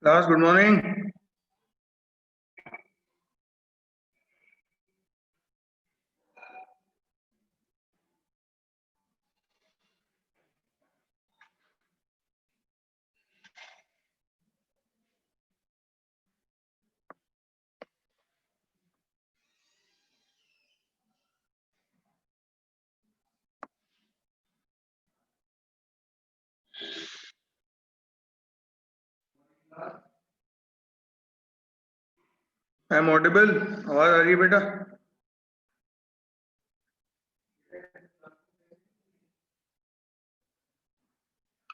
Last, good morning. I am audible. आवाज आ रही है बेटा?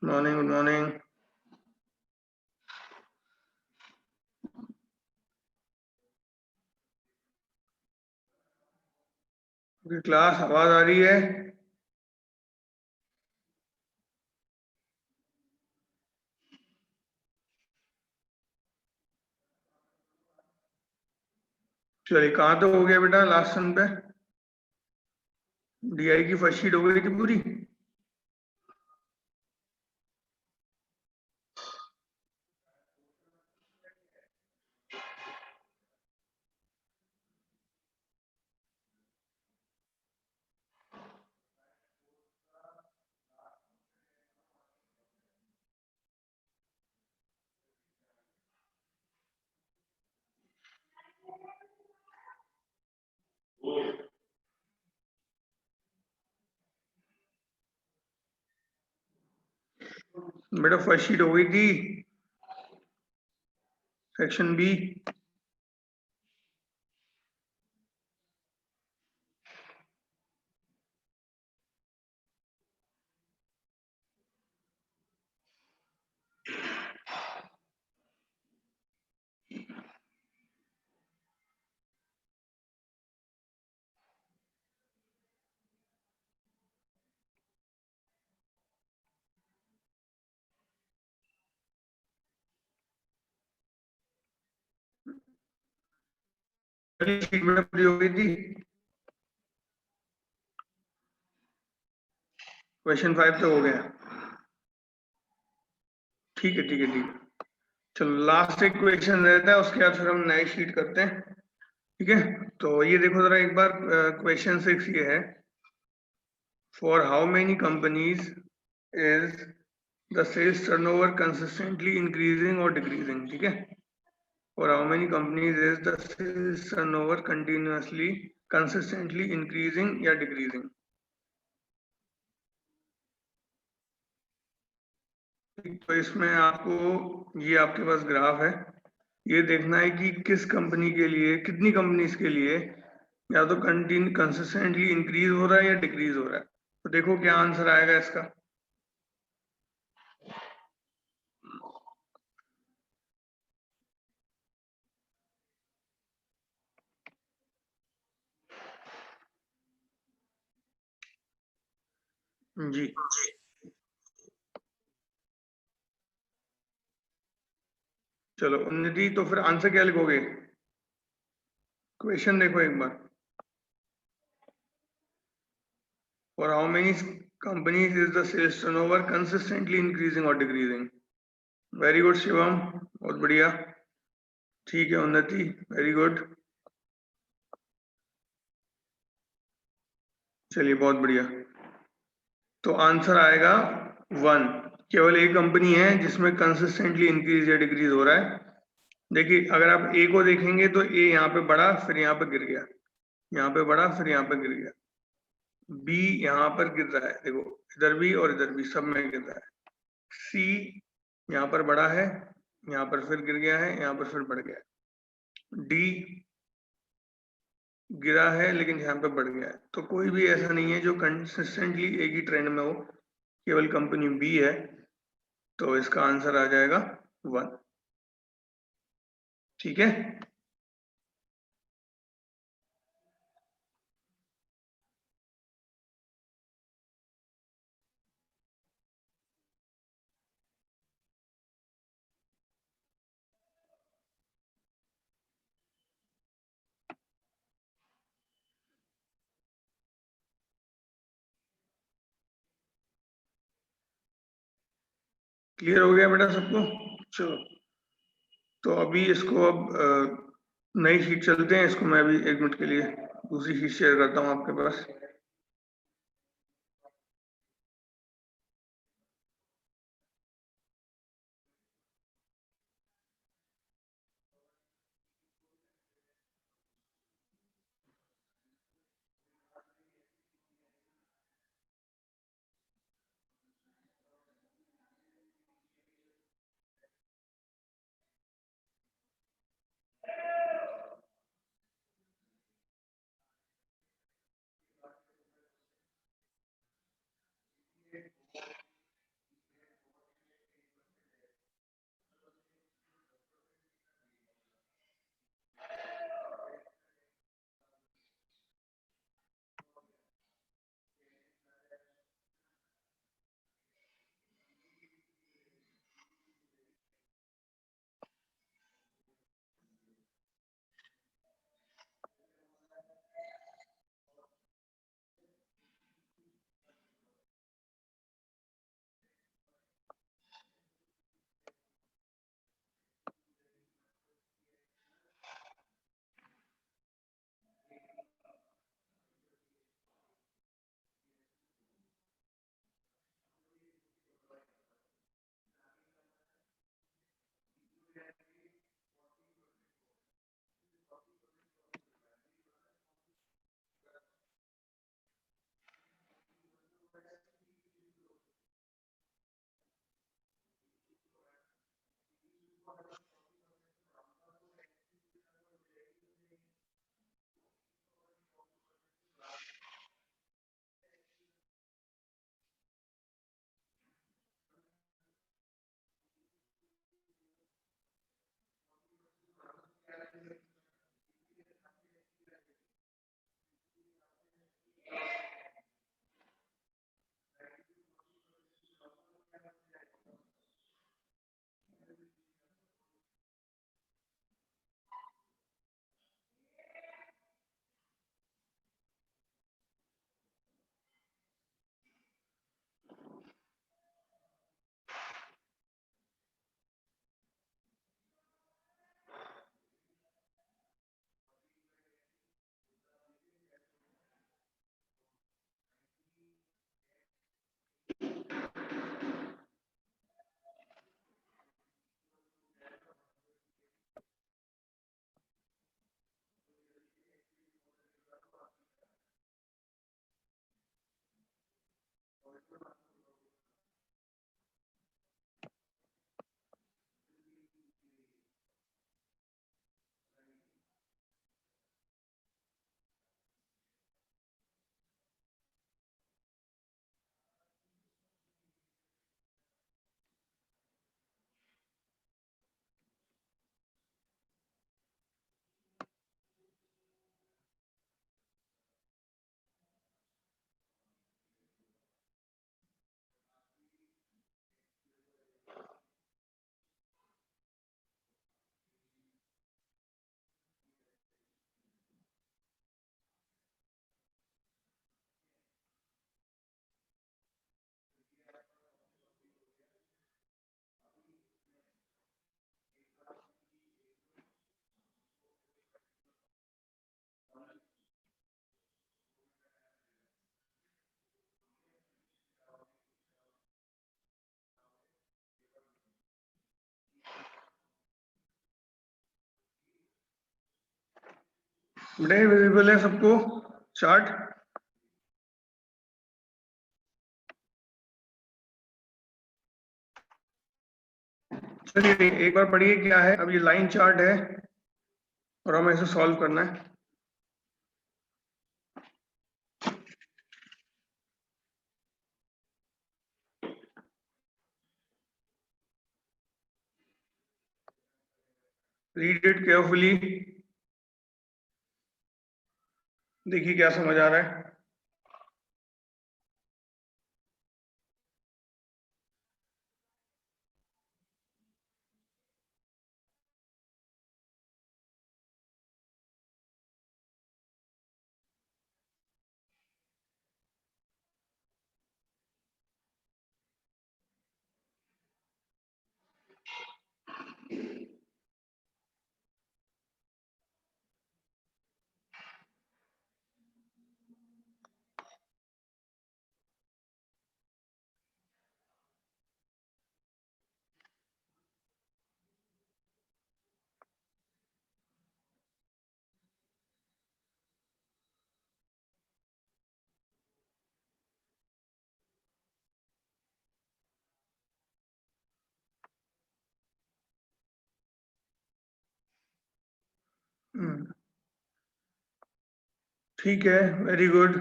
Morning, good morning. क्लास आवाज आ रही है? चलिए, कहाँ तो हो गया बेटा लास्ट सन पे? डीआई की फर्स्ट शीट हो गई थी पूरी? बेटा फर्स्ट शीट हो गई थी, सेक्शन बी। पहली शीट बेटा पूरी हो गई थी। क्वेश्चन 5 तो हो गया। ठीक है, ठीक है, ठीक है। चलो, लास्ट एक क्वेश्चन रहता है, उसके बाद फिर हम नई शीट करते हैं। ठीक है, तो ये देखो जरा एक बार। क्वेश्चन 6 ये है, for how many companies is the sales turnover consistently increasing or decreasing? ठीक है, for how many companies is the sales turnover continuously consistently increasing या decreasing? तो इसमें आपको, ये आपके पास ग्राफ है, ये देखना है कि किस कंपनी के लिए, कितनी कंपनीज के लिए या तो कंसिस्टेंटली इंक्रीज हो रहा है या डिक्रीज हो रहा है। तो देखो क्या आंसर आएगा इसका। जी, चलो उन्नति, तो फिर आंसर क्या लिखोगे? क्वेश्चन देखो एक बार। For how many companies is the sales turnover consistently increasing or decreasing? Very good Shivam, बहुत बढ़िया। ठीक है उन्नति, वेरी गुड। चलिए बहुत बढ़िया। तो आंसर आएगा 1। केवल एक कंपनी है जिसमें कंसिस्टेंटली इंक्रीज या डिक्रीज हो रहा है। देखिए, अगर आप ए को देखेंगे तो ए यहाँ पे बढ़ा, फिर यहाँ पे गिर गया, यहाँ पे बढ़ा, फिर यहाँ पे गिर गया। बी यहाँ पर गिर रहा है, देखो इधर भी और इधर भी सब में गिर रहा है। सी यहाँ पर बढ़ा है, यहाँ पर फिर गिर गया है, यहाँ पर फिर बढ़ गया है। डी गिरा है लेकिन यहाँ पे बढ़ गया है। तो कोई भी ऐसा नहीं है जो कंसिस्टेंटली एक ही ट्रेंड में हो, केवल कंपनी बी है। तो इसका आंसर आ जाएगा 1। ठीक है, क्लियर हो गया बेटा सबको? चलो, तो अभी इसको अब नई शीट चलते हैं, इसको मैं अभी 1 मिनट के लिए दूसरी शीट शेयर करता हूँ आपके पास। बड़े विजिबल है सबको चार्ट? चलिए एक बार पढ़िए क्या है। अब ये लाइन चार्ट है और हमें इसे सॉल्व करना है। रीड इट केयरफुली, देखिए क्या समझ आ रहा है। ठीक है, वेरी गुड,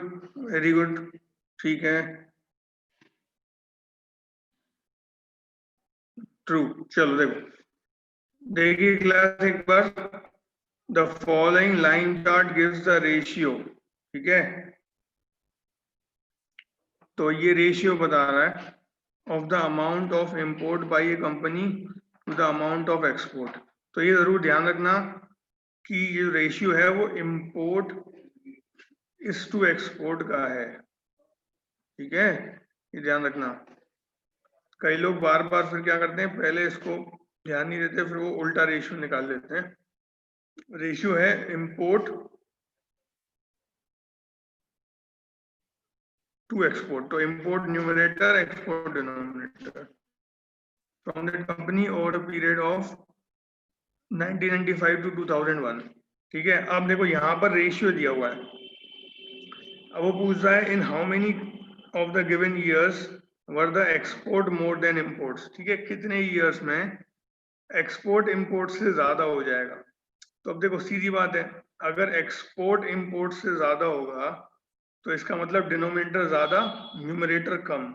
वेरी गुड, ठीक है, ट्रू। चलो देखो, देखिए क्लास एक बार, the following line chart gives the ratio, ठीक है, तो ये रेशियो बता रहा है of the amount of import by a company to the amount of export. तो ये जरूर ध्यान रखना कि ये रेशियो है वो इंपोर्ट इस टू एक्सपोर्ट का है, ठीक है, ये ध्यान रखना। कई लोग बार बार फिर क्या करते हैं, पहले इसको ध्यान नहीं देते, फिर वो उल्टा रेशियो निकाल देते हैं। रेशियो है इंपोर्ट टू एक्सपोर्ट, तो import numerator, export denominator, from that company over a period of 1995 to 2001, ठीक है। अब देखो यहाँ पर रेशियो दिया हुआ है, अब वो पूछ रहा है in how many of the given years were the export more than imports, ठीक है, कितने ईयर्स में एक्सपोर्ट इंपोर्ट से ज्यादा हो जाएगा। तो अब देखो सीधी बात है, अगर एक्सपोर्ट इंपोर्ट से ज्यादा होगा तो इसका मतलब डिनोमिनेटर ज्यादा, न्यूमरेटर कम,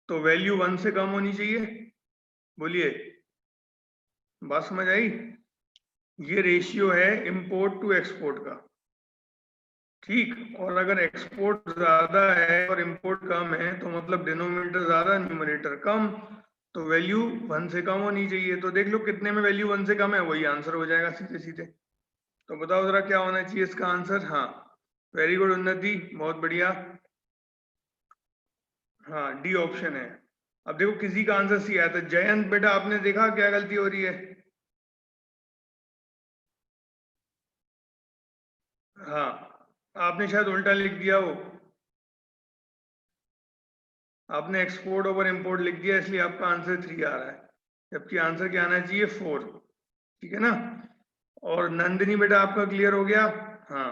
तो वैल्यू 1 से कम होनी चाहिए। बोलिए, बात समझ आई? ये रेशियो है इंपोर्ट टू एक्सपोर्ट का, ठीक। और अगर एक्सपोर्ट ज्यादा है और इंपोर्ट कम है तो मतलब डिनोमिनेटर ज्यादा, न्यूमरेटर कम, तो वैल्यू 1 से कम होनी चाहिए। तो देख लो कितने में वैल्यू 1 से कम है, वही आंसर हो जाएगा सीधे सीधे। तो बताओ जरा क्या होना चाहिए इसका आंसर। हाँ, वेरी गुड उन्नति, बहुत बढ़िया। हाँ, डी ऑप्शन है। अब देखो किसी का आंसर सी आया था, जयंत बेटा आपने देखा क्या गलती हो रही है? हाँ, आपने शायद उल्टा लिख दिया, वो आपने एक्सपोर्ट ओवर इंपोर्ट लिख दिया, इसलिए आपका आंसर 3 आ रहा है, जबकि आंसर क्या आना चाहिए 4, ठीक है ना। और नंदिनी बेटा आपका क्लियर हो गया? हाँ,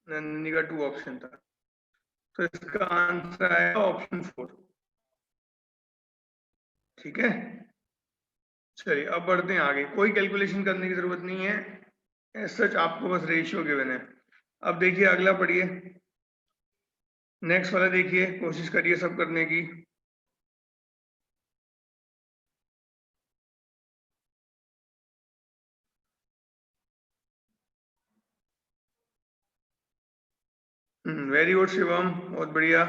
नंदिनी का 2 ऑप्शन था, तो इसका आंसर आएगा ऑप्शन 4, ठीक है। चलिए अब बढ़ते हैं आगे, कोई कैलकुलेशन करने की जरूरत नहीं है, सच आपको बस रेशियो गिवन है। अब देखिए अगला पढ़िए, नेक्स्ट वाला देखिए, कोशिश करिए सब करने की। वेरी गुड शिवम, बहुत बढ़िया।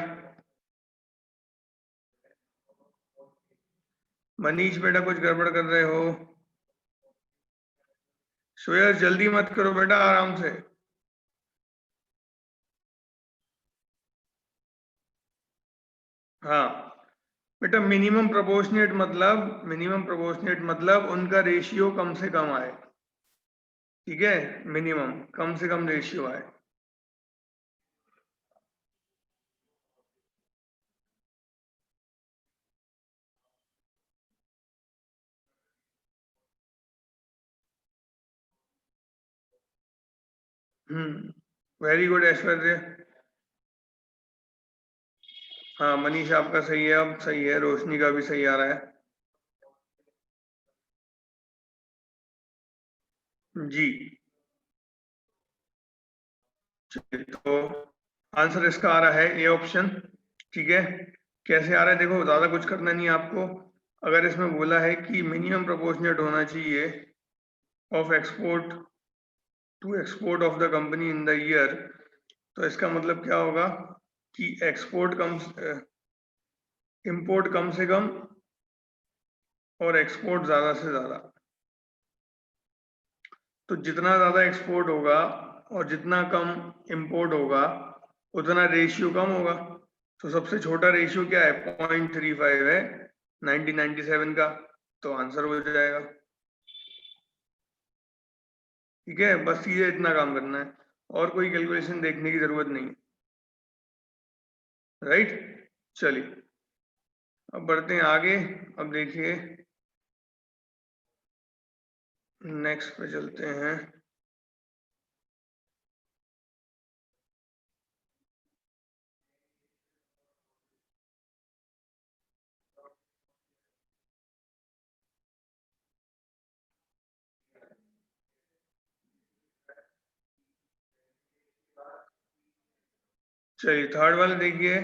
मनीष बेटा कुछ गड़बड़ कर रहे हो? श्वेयर जल्दी मत करो बेटा, आराम से। हाँ बेटा, मिनिमम प्रोपोर्शनेट मतलब उनका रेशियो कम से कम आए, ठीक है, मिनिमम कम से कम रेशियो आए। वेरी गुड ऐश्वर्य। हाँ मनीष आपका सही है, अब सही है, रोशनी का भी सही आ रहा है जी। चलिए, तो आंसर इसका आ रहा है ए ऑप्शन, ठीक है। कैसे आ रहा है देखो, ज्यादा कुछ करना नहीं है आपको। अगर इसमें बोला है कि मिनिमम प्रोपोर्शनेट होना चाहिए of export to export of the company in the year, तो इसका मतलब क्या होगा कि एक्सपोर्ट कम, इंपोर्ट कम से कम और एक्सपोर्ट ज्यादा से ज्यादा। तो जितना ज्यादा एक्सपोर्ट होगा और जितना कम इंपोर्ट होगा उतना रेशियो कम होगा। तो सबसे छोटा रेशियो क्या है, 0.35 है 1997 का, तो आंसर हो जाएगा, ठीक है। बस सीधे इतना काम करना है, और कोई कैलकुलेशन देखने की जरूरत नहीं, राइट। चलिए अब बढ़ते हैं आगे। अब देखिए नेक्स्ट पे चलते हैं। चलिए थर्ड वाले देखिए।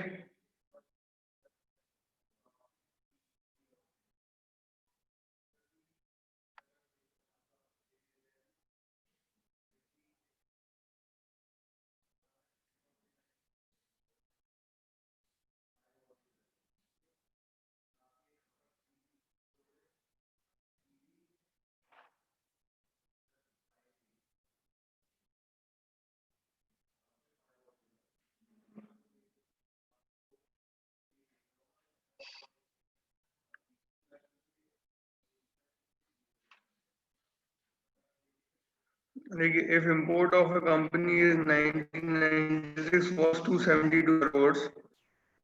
देखिए, if import of a company is 1996 was 272 crores,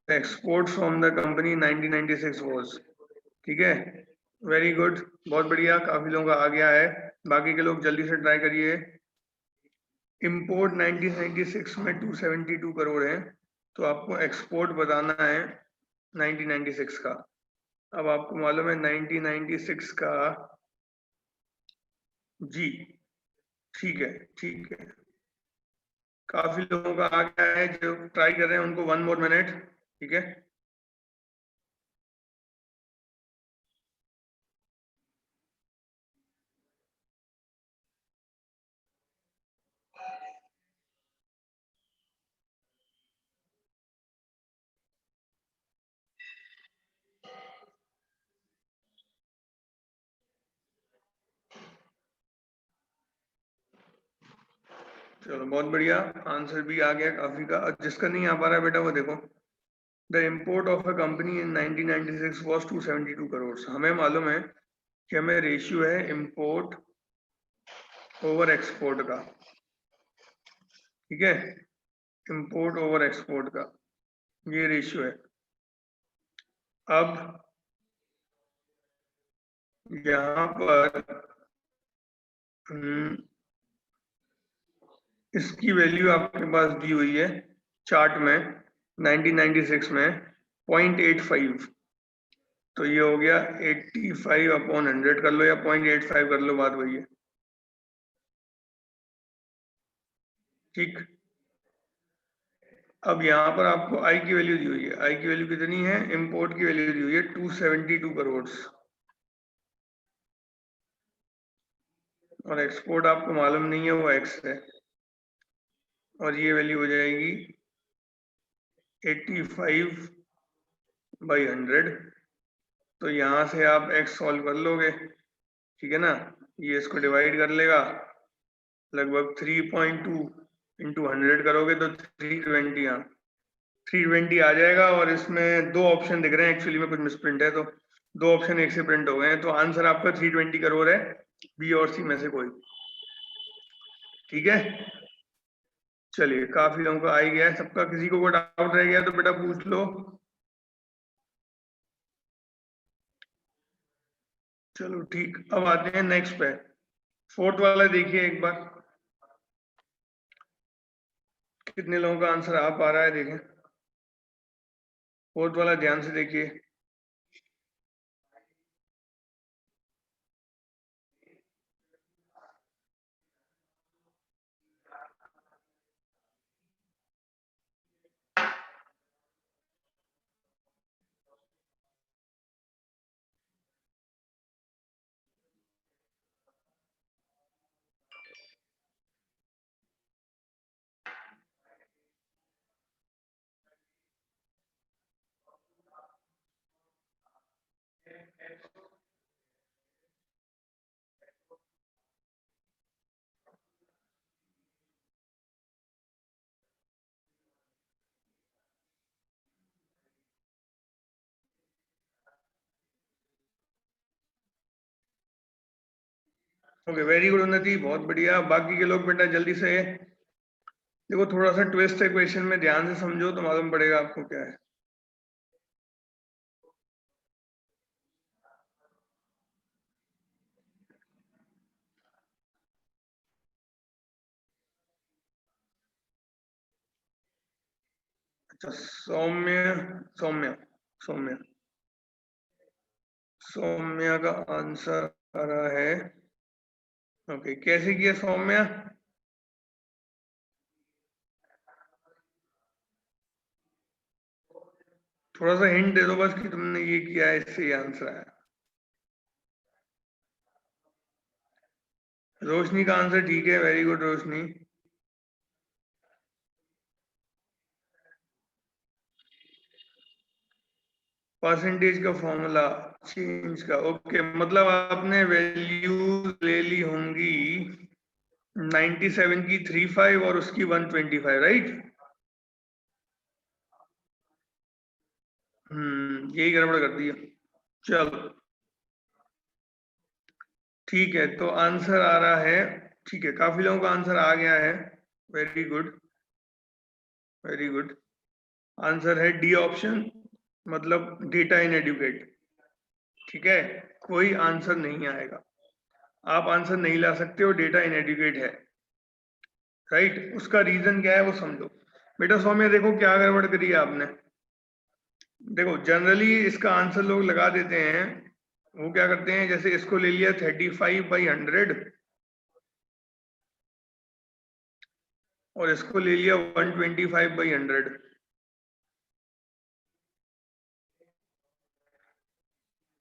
the export from the company 1996 was, ठीक है, वेरी गुड, बहुत बढ़िया, काफी लोगों का आ गया है। बाकी के लोग जल्दी से ट्राई करिए। इंपोर्ट 1996 में 272 करोड़ है, तो आपको एक्सपोर्ट बताना है 1996 का। अब आपको मालूम है 1996 का, जी ठीक है, ठीक है, काफी लोगों का आ गया है, जो ट्राई कर रहे हैं उनको 1 मोर मिनट, ठीक है। चलो बहुत बढ़िया, आंसर भी आ गया काफी का। और जिसका नहीं आ पा रहा है बेटा वो देखो, the import of a company in 1996 was 272 crore. हमें मालूम है कि हमें रेशियो है इम्पोर्ट ओवर एक्सपोर्ट का, ठीक है, इम्पोर्ट ओवर एक्सपोर्ट का ये रेशियो है। अब यहाँ पर इसकी वैल्यू आपके पास दी हुई है चार्ट में 1996 में 0.85, तो ये हो गया 85/100 कर लो या 0.85 कर लो, बात वही है, ठीक। अब यहाँ पर आपको आई की वैल्यू दी हुई है, आई की वैल्यू कितनी है, इंपोर्ट की वैल्यू दी हुई है 272 करोड़, और एक्सपोर्ट आपको मालूम नहीं है, वो एक्स है, और ये वैल्यू हो जाएगी 85/100। तो यहाँ से आप एक्स सॉल्व कर लोगे, ठीक है ना, ये इसको डिवाइड कर लेगा, लगभग 3.2 इंटू 100 करोगे तो 320, यहाँ 320 आ जाएगा। और इसमें दो ऑप्शन दिख रहे हैं, एक्चुअली में कुछ मिसप्रिंट है, तो दो ऑप्शन एक से प्रिंट हो गए हैं, तो आंसर आपका 320 करोड़ है, बी और सी में से कोई, ठीक है। चलिए काफी लोगों का आ ही गया है सबका, किसी को कोई डाउट रह गया तो बेटा पूछ लो। चलो ठीक, अब आते हैं नेक्स्ट पे, फोर्थ वाला देखिए एक बार, कितने लोगों का आंसर आ पा रहा है देखें, फोर्थ वाला ध्यान से देखिए। ओके, वेरी गुड उन्नति, बहुत बढ़िया। बाकी के लोग बेटा जल्दी से देखो, थोड़ा सा ट्विस्ट है क्वेश्चन में, ध्यान से समझो तो मालूम पड़ेगा आपको क्या है। अच्छा, सौम्य, सौम्य, सौम्य, सौम्य का आंसर आ रहा है, ओके, कैसे किया सौम्य, थोड़ा सा हिंट दे दो बस कि तुमने ये किया है, इससे ये आंसर आया। रोशनी का आंसर ठीक है, वेरी गुड रोशनी। परसेंटेज का फॉर्मूला चेंज का, ओके, मतलब आपने वैल्यू ले ली होंगी 97 की 35 और उसकी 125, राइट? यही गड़बड़ कर दिया। चलो ठीक है, तो आंसर आ रहा है, ठीक है, काफी लोगों का आंसर आ गया है, very good, very good. Answer है डी ऑप्शन, मतलब डेटा इन एडुकेट। ठीक है, कोई आंसर नहीं आएगा, आप आंसर नहीं ला सकते हो, डेटा इन एडुकेट है, राइट? उसका रीजन क्या है वो समझो। बेटा सौम्य देखो क्या गड़बड़ करी है आपने। देखो जनरली इसका आंसर लोग लगा देते हैं, वो क्या करते हैं, जैसे इसको ले लिया 35/100 और इसको ले लिया 125/100,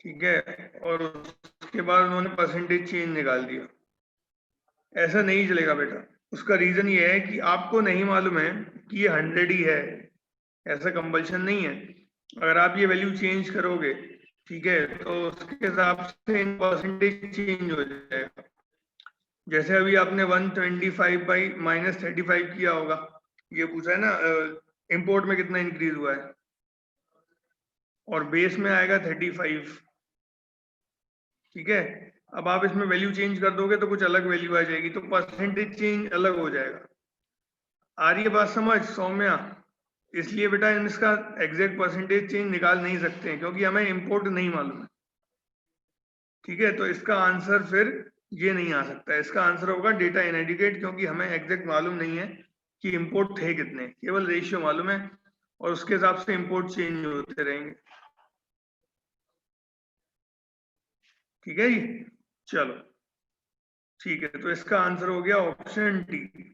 ठीक है, और उसके बाद उन्होंने परसेंटेज चेंज निकाल दिया। ऐसा नहीं चलेगा बेटा, उसका रीजन ये है कि आपको नहीं मालूम है कि ये 100 ही है, ऐसा कंपल्शन नहीं है। अगर आप ये वैल्यू चेंज करोगे, ठीक है, तो उसके हिसाब से परसेंटेज चेंज हो जाएगा। जैसे अभी आपने 125/-35 किया होगा, ये पूछा है ना, इंपोर्ट में कितना इंक्रीज हुआ है, और बेस में आएगा 35, ठीक है। अब आप इसमें वैल्यू चेंज कर दोगे तो कुछ अलग वैल्यू आ जाएगी, तो परसेंटेज चेंज अलग हो जाएगा। आ रही है बात समझ सौम्या? इसलिए बेटा हम इसका एग्जैक्ट परसेंटेज चेंज निकाल नहीं सकते हैं, क्योंकि हमें इंपोर्ट नहीं मालूम है, ठीक है। तो इसका आंसर फिर ये नहीं आ सकता है, इसका आंसर होगा डेटा इनएडिक्वेट, क्योंकि हमें एग्जैक्ट मालूम नहीं है कि इंपोर्ट थे कितने, केवल रेशियो मालूम है, और उसके हिसाब से इंपोर्ट चेंज होते रहेंगे, ठीक है जी। चलो ठीक है, तो इसका आंसर हो गया ऑप्शन डी।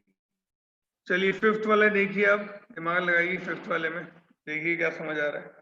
चलिए फिफ्थ वाले देखिए, अब दिमाग लगाइए, फिफ्थ वाले में देखिए क्या समझ आ रहा है।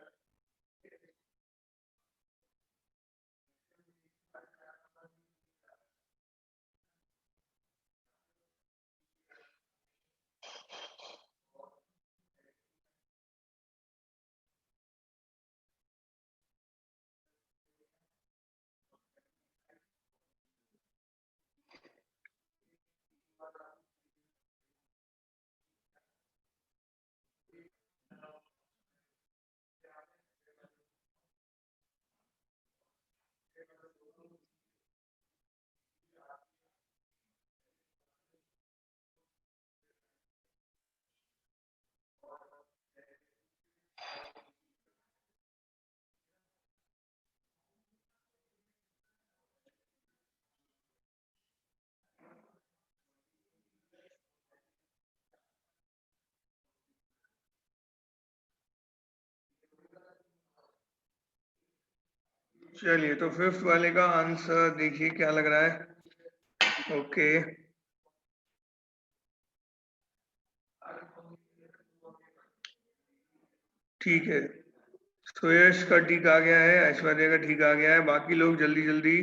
चलिए तो फिफ्थ वाले का आंसर देखिए क्या लग रहा है। ओके, ठीक है, सुयश का ठीक आ गया है, ऐश्वर्या का ठीक आ गया है, बाकी लोग जल्दी जल्दी।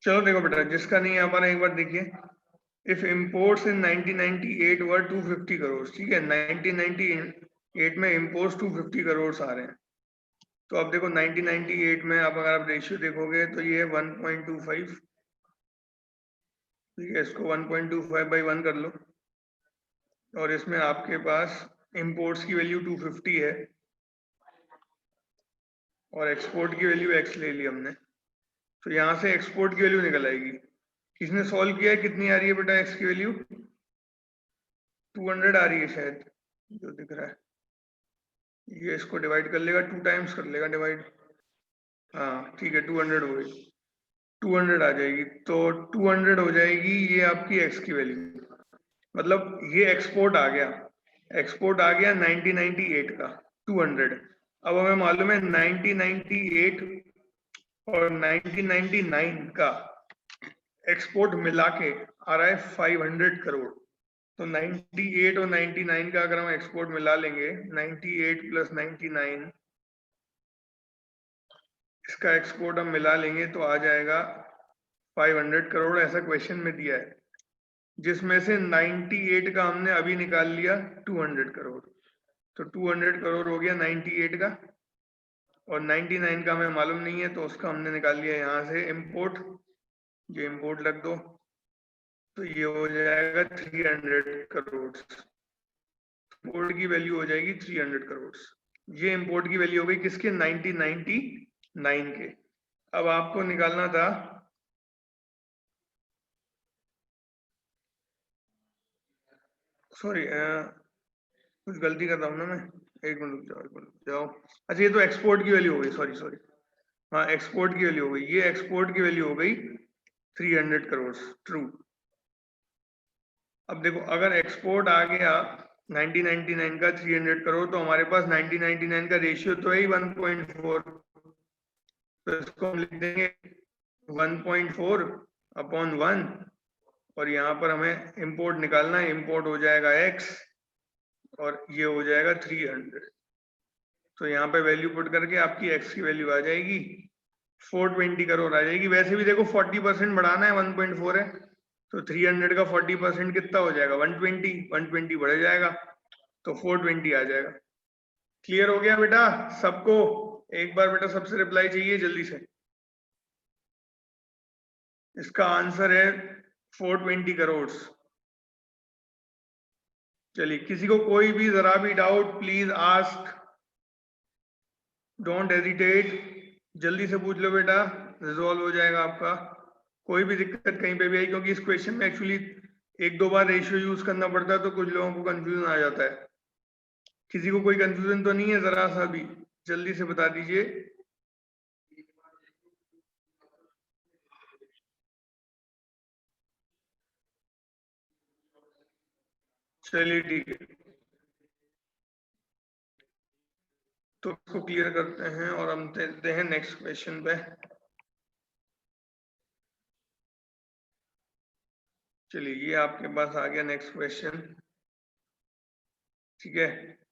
चलो देखो बेटा, जिसका नहीं आ पा रहा एक बार देखिए। इफ इम्पोर्ट्स इन 1998 वर 250 करोड़, ठीक है, 1998 में इम्पोर्ट्स 250 करोड़ आ रहे हैं। तो अब देखो 1998 में आप अगर आप रेशियो देखोगे तो ये 1.25, ठीक है, इसको 1.25 बाई 1 कर लो, और इसमें आपके पास इम्पोर्ट्स की वैल्यू 250 है और एक्सपोर्ट की वैल्यू x ले ली हमने, तो यहाँ से एक्सपोर्ट की वैल्यू निकल आएगी। किसने सॉल्व किया है, कितनी आ रही है बेटा x की वैल्यू? 200 आ रही है शायद, जो दिख रहा है। ये इसको डिवाइड कर लेगा, 2 टाइम्स कर लेगा डिवाइड, हाँ ठीक है, 200 हो गई, 200 आ जाएगी, तो 200 हो जाएगी ये आपकी x की वैल्यू। मतलब ये एक्सपोर्ट आ गया, एक्सपोर्ट आ गया 1998 का 200। अब हमें मालूम है 1998 और 1999 का एक्सपोर्ट मिला के आ रहा है 500 करोड़। तो 98 और 99 का अगर हम एक्सपोर्ट मिला लेंगे, 98 प्लस 99, इसका एक्सपोर्ट हम मिला लेंगे तो आ जाएगा 500 करोड़, ऐसा क्वेश्चन में दिया है, जिसमें से 98 का हमने अभी निकाल लिया 200 करोड़। तो 200 करोड़ हो गया 98 का, और 99 का हमें मालूम नहीं है, तो उसका हमने निकाल लिया यहाँ से इम्पोर्ट, ये इम्पोर्ट लग दो, तो ये हो जाएगा 300 करोड़। इम्पोर्ट की वैल्यू हो जाएगी 300 करोड़। ये इम्पोर्ट की वैल्यू हो गई किसके? 1999 के। अब आपको निकालना था, सॉरी कुछ गलती कर रहा हूँ ना मैं, एक मिनट रुक जाओ, एक मिनट रुक जाओ। अच्छा ये तो एक्सपोर्ट की वैल्यू हो गई, सॉरी सॉरी, हाँ एक्सपोर्ट की वैल्यू हो गई, ये एक्सपोर्ट की वैल्यू हो गई 300 करोड़, ट्रू। अब देखो अगर एक्सपोर्ट आ गया 1999 का 300 करोड़, तो हमारे पास 1999 का रेशियो तो है ही 1.4, तो इसको हम लिख देंगे 1.4 अपॉन 1, और यहाँ पर हमें इंपोर्ट निकालना है, इंपोर्ट हो जाएगा x और ये हो जाएगा 300। तो यहाँ पे वैल्यू पुट करके आपकी x की वैल्यू आ जाएगी 420 करोड़ आ जाएगी। वैसे भी देखो 40% बढ़ाना है, 1.4 है, तो 300 का 40% कितना हो जाएगा? 120, 120 बढ़ जाएगा, तो 420 आ जाएगा। क्लियर हो गया बेटा सबको? एक बार बेटा सबसे रिप्लाई चाहिए जल्दी से। इसका आंसर है 420 करोड़। चलिए, किसी को कोई भी जरा भी doubt please ask, don't hesitate, जल्दी से पूछ लो बेटा, रिजॉल्व हो जाएगा आपका। कोई भी दिक्कत कहीं पे भी आई, क्योंकि इस क्वेश्चन में एक्चुअली एक दो बार रेशियो यूज करना पड़ता है, तो कुछ लोगों को कंफ्यूजन आ जाता है। किसी को कोई कंफ्यूजन तो नहीं है जरा सा भी? जल्दी से बता दीजिए। चलिए ठीक है, तो इसको क्लियर करते हैं और हम चलते हैं नेक्स्ट क्वेश्चन पे। चलिए ये आपके पास आ गया नेक्स्ट क्वेश्चन, ठीक है,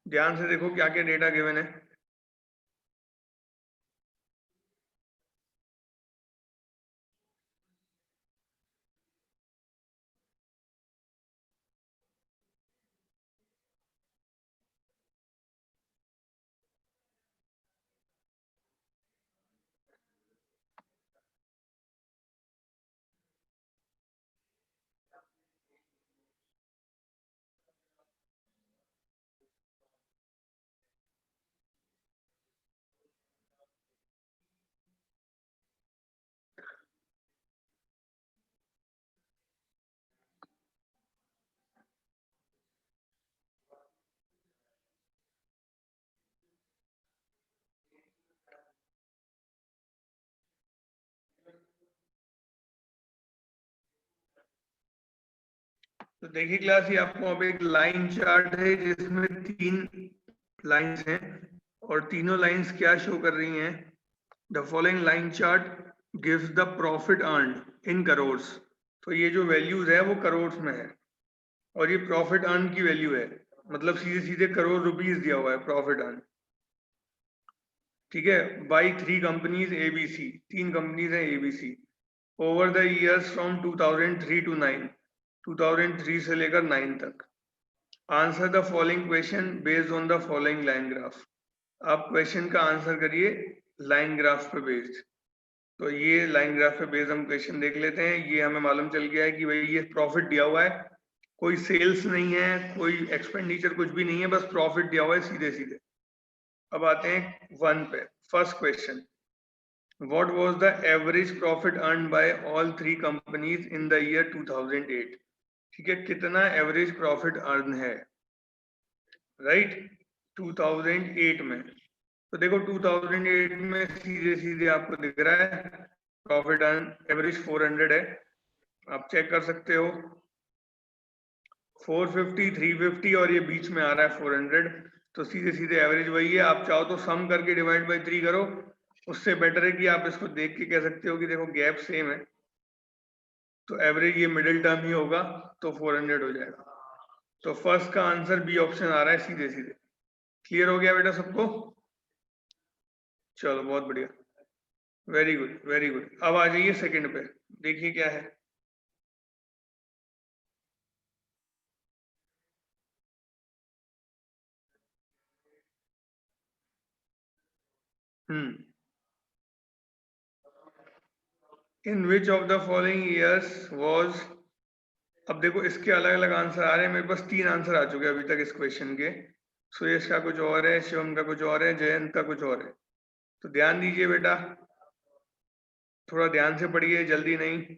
ध्यान से देखो क्या क्या डेटा गिवन है। तो देखिए क्लास, ये आपको अब एक लाइन चार्ट है जिसमें 3 लाइंस हैं, और तीनों लाइंस क्या शो कर रही हैं? The following line chart gives the profit earned in crores. तो ये जो वैल्यूज है वो करोड़ में है, और ये प्रॉफिट अर्न की वैल्यू है, मतलब सीधे सीधे करोड़ रुपीस दिया हुआ है प्रॉफिट अर्न, ठीक है, बाई 3 कंपनीज ABC, 3 कंपनीज हैं ABC, over the years from 2003 to 9, 2003 से लेकर 9 तक। Answer the following question based on the following line graph. आप क्वेश्चन का आंसर करिए लाइन ग्राफ पे बेस्ड। तो ये लाइन ग्राफ पे बेस्ड हम क्वेश्चन देख लेते हैं। ये हमें मालूम चल गया है कि भाई ये प्रॉफिट दिया हुआ है, कोई सेल्स नहीं है, कोई एक्सपेंडिचर कुछ भी नहीं है, बस प्रॉफिट दिया हुआ है सीधे सीधे। अब आते हैं 1 पे। First question, what was the average profit earn by all 3 companies in the year 2008? ठीक है, कितना एवरेज प्रॉफिट अर्न है, राइट, 2008 में। तो देखो 2008 में सीधे सीधे आपको दिख रहा है प्रॉफिट अर्न एवरेज 400 है, आप चेक कर सकते हो। 450, 350 और ये बीच में आ रहा है 400, तो सीधे सीधे एवरेज वही है। आप चाहो तो सम करके डिवाइड बाय 3 करो, उससे बेटर है कि आप इसको देख के कह सकते हो कि देखो गैप सेम है, तो एवरेज ये मिडिल टर्म ही होगा, तो 400 हो जाएगा। तो फर्स्ट का आंसर बी ऑप्शन आ रहा है सीधे सीधे। क्लियर हो गया बेटा सबको? चलो बहुत बढ़िया, वेरी गुड वेरी गुड। अब आ जाइए सेकंड पे, देखिए क्या है। In which of the following years was, अब देखो इसके अलग अलग आंसर आ रहे हैं, मेरे पास 3 आंसर आ चुके हैं अभी तक इस क्वेश्चन के। सुयश का कुछ और है, शिवम का कुछ और है, जयंत का कुछ और है। तो ध्यान दीजिए बेटा, थोड़ा ध्यान से पढ़िए, जल्दी नहीं।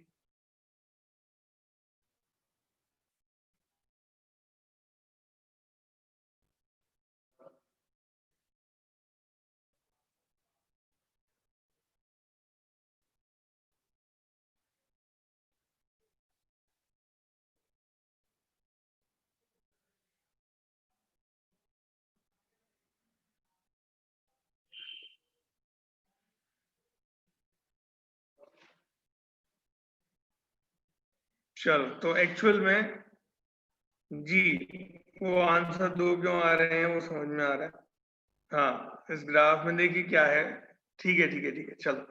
चलो, तो एक्चुअल में जी वो आंसर 2 क्यों आ रहे हैं वो समझ में आ रहा है। हाँ, इस ग्राफ में देखिए क्या है। ठीक है ठीक है ठीक है, चलो।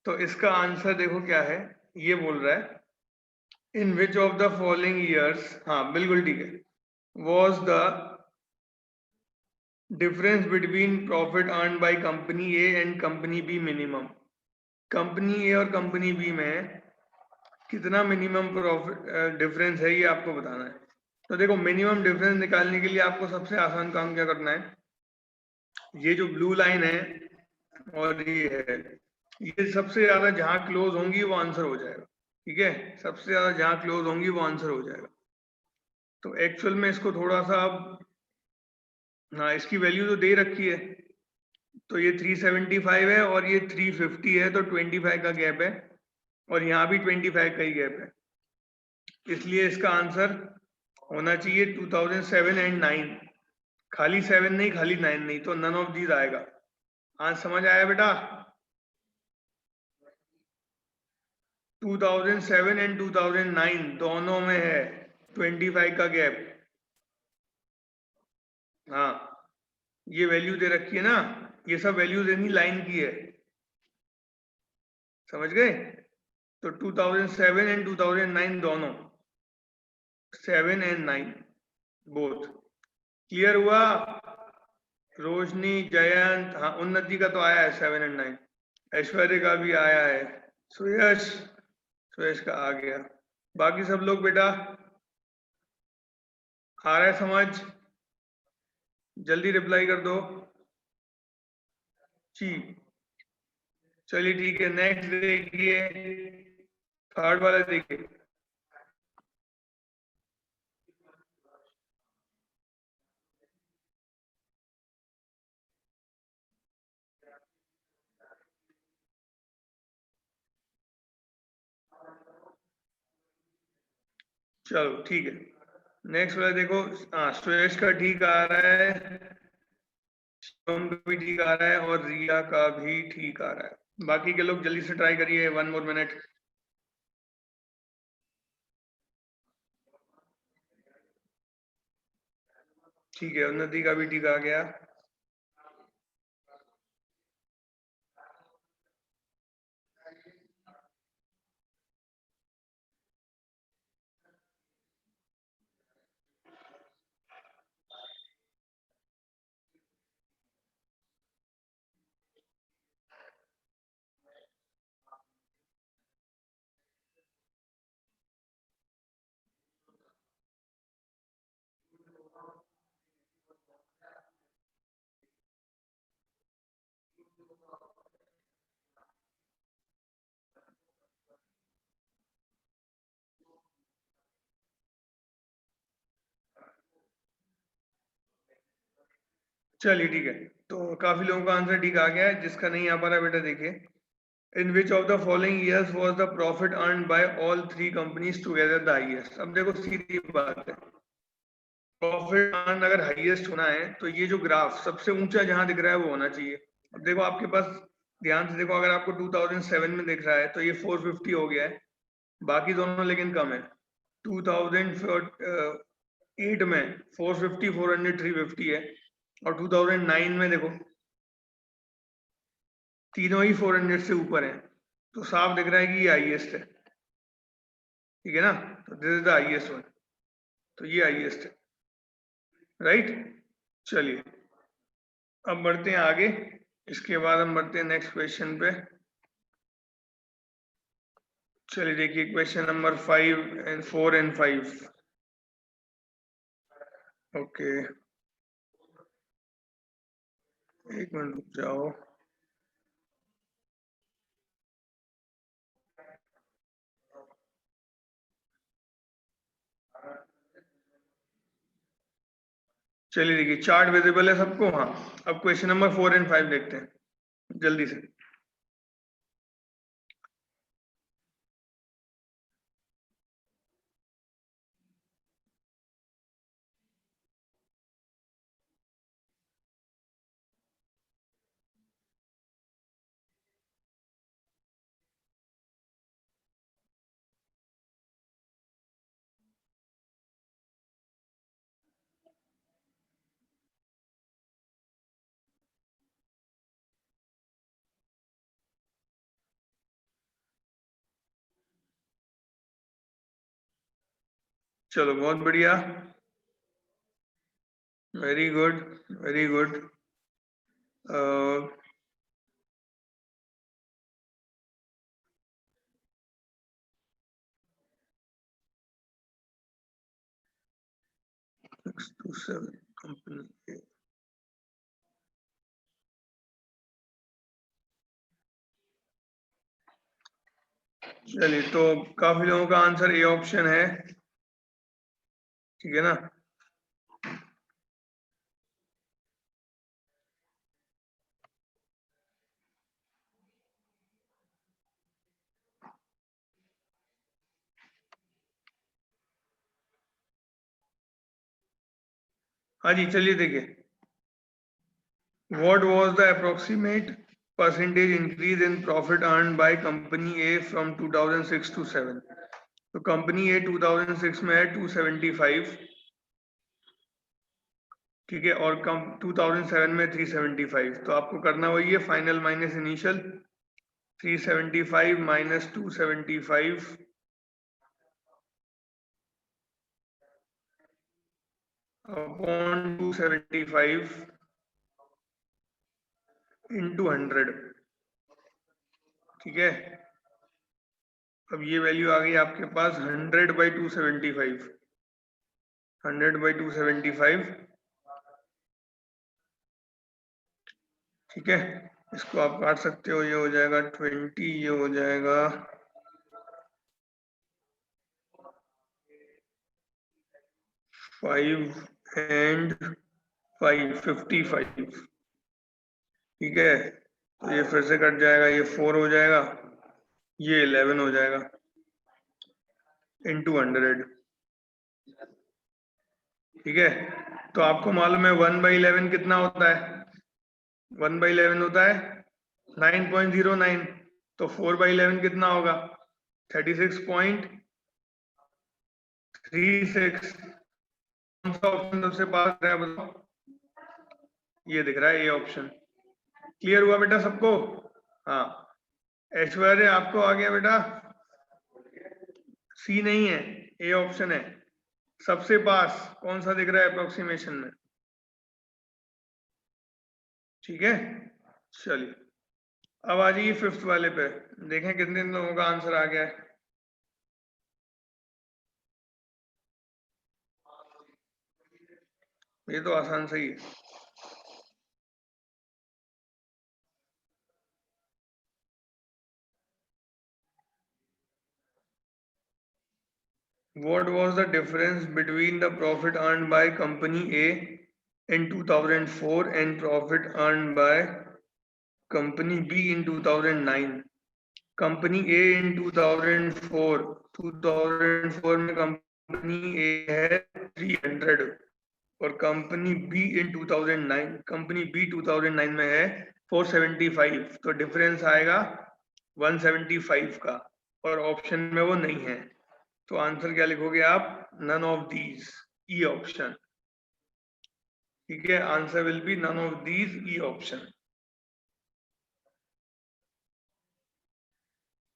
तो इसका आंसर देखो क्या है, ये बोल रहा है in which of the following years, हाँ बिल्कुल ठीक है, was the difference between profit earn by company A and company B minimum. Company A और कंपनी बी में कितना मिनिमम प्रॉफिट डिफरेंस है, ये आपको बताना है। तो देखो मिनिमम डिफरेंस निकालने के लिए आपको सबसे आसान काम क्या करना है, ये जो ब्लू लाइन है और ये है, ये सबसे ज्यादा जहां क्लोज होंगी वो आंसर हो जाएगा। ठीक है, सबसे ज्यादा जहां क्लोज होंगी वो आंसर हो जाएगा। तो एक्चुअल में इसको थोड़ा सा अब, हाँ इसकी वैल्यू तो दे रखी है, तो ये 375 है और ये 350 है, तो 25 का गैप है, और यहाँ भी 25 का ही गैप है, इसलिए इसका आंसर होना चाहिए 2007 एंड 9। खाली 7 नहीं, खाली 9 नहीं, तो नन ऑफ दीज आएगा। आज समझ आया बेटा? 2007 एंड 2009 दोनों में है 25 का गैप। हाँ, ये वैल्यू दे रखी है ना, ये सब वैल्यूज इन्हीं लाइन की है, समझ गए? तो 2007 एंड 2009 दोनों, 7 एंड 9 बोथ। क्लियर हुआ? रोशनी, जयंत, हाँ उन्नति का तो आया है 7 एंड 9, ऐश्वर्य का भी आया है, सुयश, सुयश का आ गया। बाकी सब लोग बेटा आ रहा है समझ? जल्दी रिप्लाई कर दो जी। चलिए ठीक है, नेक्स्ट देखिए, थर्ड वाला देखिए। चलो ठीक है, नेक्स्ट वाला देखो। हाँ सुरेश का ठीक आ रहा है, शिवम का भी ठीक आ रहा है, और रिया का भी ठीक आ रहा है। बाकी के लोग जल्दी से ट्राई करिए, 1 मोर मिनट। ठीक है, उन्नति का भी ठीक आ गया। चलिए ठीक है, तो काफी लोगों का आंसर ठीक आ गया है। जिसका नहीं आ पा रहा बेटा देखिए, in which of the following years was the profit earn by all three companies together the highest. अब देखो सीधी बात है, प्रॉफिट अर्न अगर हाईएस्ट होना है तो ये जो ग्राफ सबसे ऊंचा जहां दिख रहा है वो होना चाहिए। अब देखो आपके पास, ध्यान से देखो, अगर आपको 2007 में दिख रहा है तो ये 450 हो गया है, बाकी दोनों लेकिन कम है। 2008 में 450, 400, 350 है, और 2009 में देखो तीनों ही 400 से ऊपर है, तो साफ दिख रहा है कि ये हाईएस्ट है। ठीक है ना, तो this is the highest one, तो ये हाईएस्ट है, राइट। चलिए अब बढ़ते हैं आगे, इसके बाद हम बढ़ते हैं नेक्स्ट क्वेश्चन पे। चलिए देखिए question number 5 and 4 and 5। Okay, एक मिनट रुक जाओ। चलिए देखिए चार्ट विजिबल है सबको, हाँ। अब क्वेश्चन नंबर 4 एंड 5 देखते हैं जल्दी से। चलो बहुत बढ़िया, very good, very good. Company, चलिए तो काफी लोगों का आंसर ए ऑप्शन है, ठीक है ना। हाँ जी चलिए देखिए, what was the approximate percentage increase in profit earned by company A from 2006 to 7? तो कंपनी ए 2006 में है 275, ठीक है, और कम 2007 में 375। तो आपको करना वही है, final minus initial, 375 minus 275 upon 275 into 100, ठीक है। अब ये वैल्यू आ गई आपके पास 100/275, 100/275, ठीक है। इसको आप काट सकते हो, ये हो जाएगा 20, ये हो जाएगा 5 एंड 5, 55, ठीक है। तो ये फिर से कट जाएगा, ये 4 हो जाएगा, ये 11 हो जाएगा इंटू 100, ठीक है। तो आपको मालूम है 1/11 कितना होता है? 1/11 होता है 9.09, तो 4/11 कितना होगा? 36.36। कौन सा ऑप्शन सबसे पास है बताओ? ये दिख रहा है ये ऑप्शन। क्लियर हुआ बेटा सबको? हाँ, ऐश्वर्य आपको आ गया बेटा? सी नहीं है, ए ऑप्शन है सबसे पास। कौन सा दिख रहा है अप्रोक्सीमेशन में? ठीक है, चलिए अब आ जाइए फिफ्थ वाले पे, देखें कितने लोगों का आंसर आ गया है। ये तो आसान सही है। What was the difference between the profit earned by company A in 2004 and profit earned by company B in 2009. Company A in 2004 में कंपनी ए है 300 और company B in 2009 company B 2009 में है 475, तो डिफरेंस आएगा 175 का और ऑप्शन में वो नहीं है। तो आंसर क्या लिखोगे आप? None of these, E option. ठीक है, answer will be none of these, E option.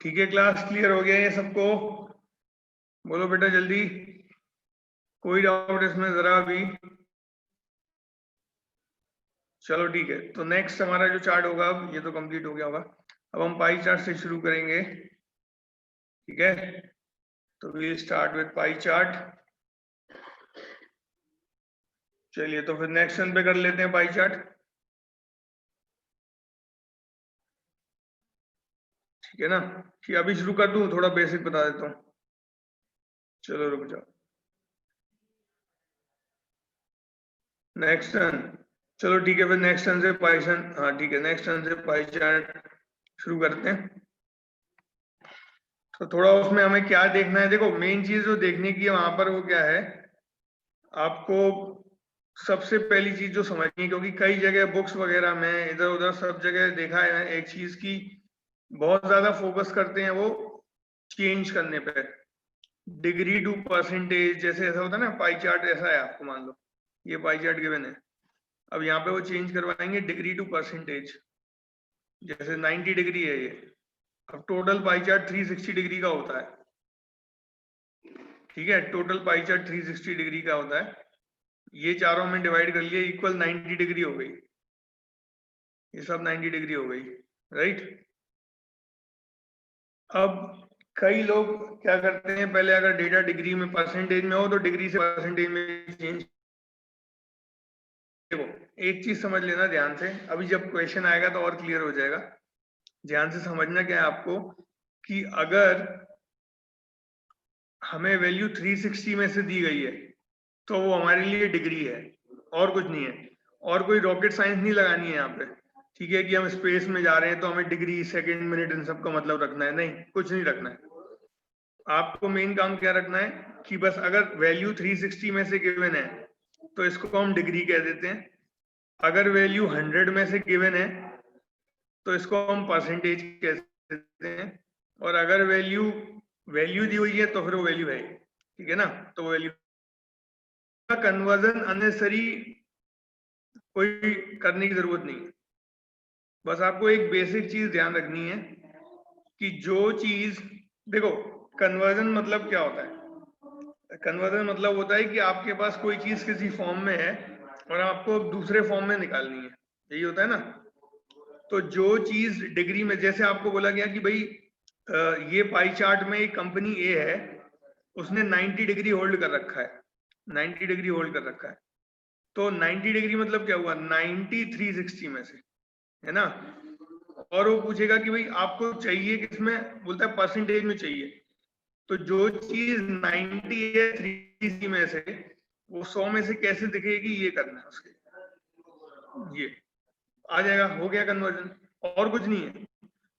ठीक है, क्लास क्लियर हो गया ये सबको? बोलो बेटा जल्दी, कोई डाउट इसमें जरा भी? चलो ठीक है, तो नेक्स्ट हमारा जो चार्ट होगा, अब ये तो कंप्लीट हो गया होगा, अब हम पाई चार्ट से शुरू करेंगे। ठीक है, तो we start with pie chart. चलिए, तो फिर नेक्स्ट वन पे कर लेते हैं पाई चार्ट। ठीक है ना, कि अभी शुरू कर दूं? थोड़ा बेसिक बता देता हूँ। चलो रुक जाओ, नेक्स्ट वन। चलो ठीक है, फिर नेक्स्ट वन से पाइथन, हाँ ठीक है, नेक्स्ट वन से पाई चार्ट शुरू करते हैं। तो थोड़ा उसमें हमें क्या देखना है, देखो मेन चीज जो देखने की है वहां पर वो क्या है, आपको सबसे पहली चीज जो समझनी है, क्योंकि कई जगह बुक्स वगैरह में इधर उधर सब जगह देखा है एक चीज की, बहुत ज्यादा फोकस करते हैं वो चेंज करने पे, डिग्री टू परसेंटेज, जैसे ऐसा होता है ना, पाई चार्ट ऐसा है, आपको मान लो ये पाई चार्ट गिवन है, अब यहाँ पे वो चेंज करवाएंगे डिग्री टू परसेंटेज, जैसे 90 डिग्री है ये, अब टोटल पाई चार्ट 360 डिग्री का होता है। ठीक है, टोटल पाई चार्ट 360 डिग्री का होता है, ये चारों में डिवाइड कर लिया, इक्वल 90 डिग्री हो गई, ये सब 90 डिग्री हो गई, राइट। अब कई लोग क्या करते हैं, पहले अगर डेटा डिग्री में परसेंटेज में हो तो डिग्री से परसेंटेज में चेंज। देखो एक चीज समझ लेना ध्यान से, अभी जब क्वेश्चन आएगा तो और क्लियर हो जाएगा। ध्यान से समझना क्या है आपको, कि अगर हमें वैल्यू 360 में से दी गई है तो वो हमारे लिए डिग्री है, और कुछ नहीं है, और कोई रॉकेट साइंस नहीं लगानी है यहाँ पे। ठीक है, कि हम स्पेस में जा रहे हैं तो हमें डिग्री सेकंड मिनट इन सब का मतलब रखना है, नहीं, कुछ नहीं रखना है। आपको मेन काम क्या रखना है, कि बस अगर वैल्यू 360 में से गिवन है तो इसको हम डिग्री कह देते हैं, अगर वैल्यू 100 में से गिवन है तो इसको हम परसेंटेज कह देते हैं, और अगर वैल्यू वैल्यू दी हुई है तो फिर वो वैल्यू है। ठीक है ना, तो वो वैल्यू का कन्वर्जन अननेसेसरी कोई करने की जरूरत नहीं है। बस आपको एक बेसिक चीज ध्यान रखनी है, कि जो चीज, देखो कन्वर्जन मतलब क्या होता है, कन्वर्जन मतलब होता है कि आपके पास कोई चीज किसी फॉर्म में है और आपको दूसरे फॉर्म में निकालनी है, यही होता है ना। तो जो चीज डिग्री में, जैसे आपको बोला गया कि भाई ये पाई चार्ट में एक कंपनी ए है, उसने 90 डिग्री होल्ड कर रखा है, 90 डिग्री होल्ड कर रखा है, तो 90 डिग्री मतलब क्या हुआ, 90 360 में से, है ना। और वो पूछेगा कि भाई आपको चाहिए किसमें, बोलता है परसेंटेज में चाहिए, तो जो चीज 90 है 360 में से, वो 100 में से कैसे दिखेगी, ये करना है उसके, ये आ जाएगा, हो गया कन्वर्जन, और कुछ नहीं है।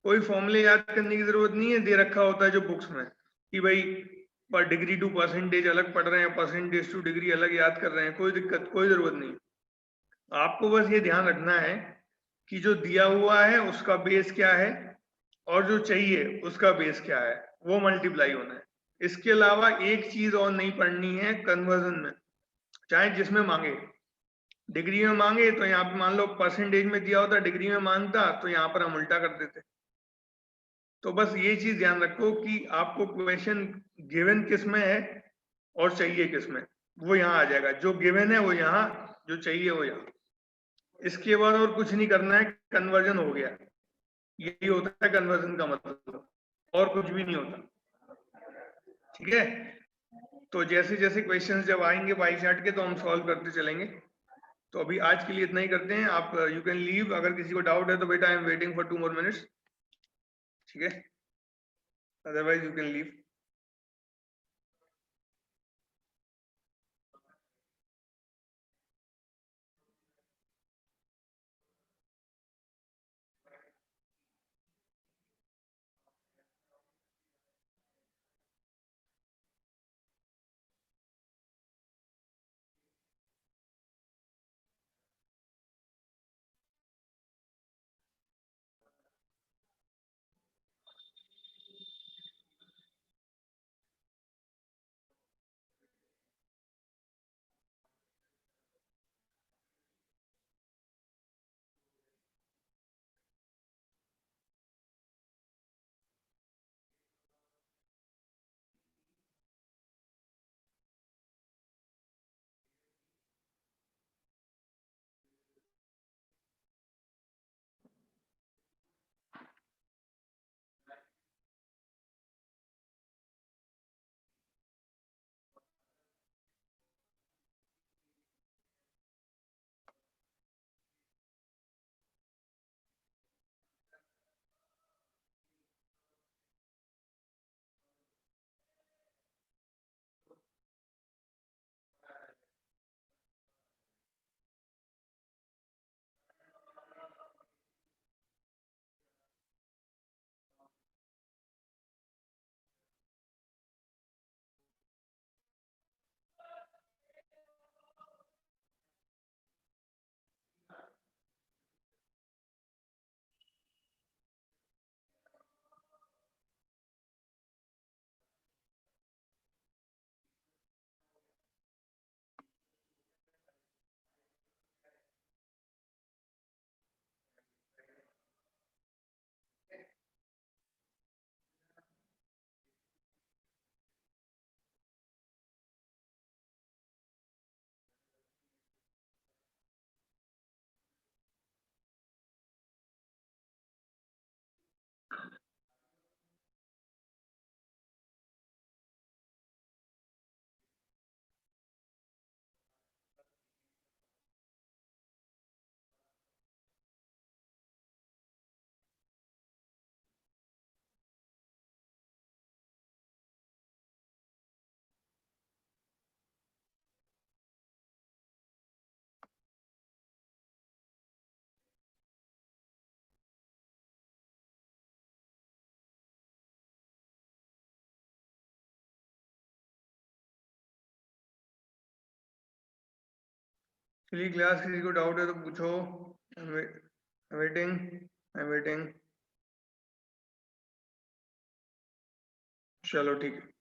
कोई फॉर्मूले याद करने की जरूरत नहीं है, दे रखा होता है जो बुक्स में, कि भाई पर डिग्री टू परसेंटेज अलग पढ़ रहे हैं, परसेंटेज टू डिग्री अलग याद कर रहे हैं, कोई दिक्कत, कोई जरूरत नहीं। आपको बस ये ध्यान रखना है कि जो दिया हुआ है उसका बेस क्या है, और जो चाहिए उसका बेस क्या है, वो मल्टीप्लाई होना है। इसके अलावा एक चीज और नहीं पढ़नी है कन्वर्जन में, चाहे जिसमें मांगे, डिग्री में मांगे तो यहाँ पे मान लो परसेंटेज में दिया होता, डिग्री में मांगता तो यहाँ पर हम उल्टा कर देते। तो बस ये चीज ध्यान रखो कि आपको क्वेश्चन गिवन किस में है और चाहिए किस में, वो यहाँ आ जाएगा, जो गिवन है वो यहाँ, जो चाहिए वो यहाँ। इसके बाद और कुछ नहीं करना है, कन्वर्जन हो गया, यही होता है कन्वर्जन का मतलब, और कुछ भी नहीं होता। ठीक है, तो जैसे जैसे क्वेश्चंस जब आएंगे पाई चार्ट के तो हम सॉल्व करते चलेंगे। तो अभी आज के लिए इतना ही करते हैं, आप यू कैन लीव, अगर किसी को डाउट है तो बेटा I am waiting for 2 more minutes। ठीक है, अदरवाइज यू कैन लीव। चलिए क्लास, किसी को डाउट है तो पूछो। वेटिंग। चलो ठीक है।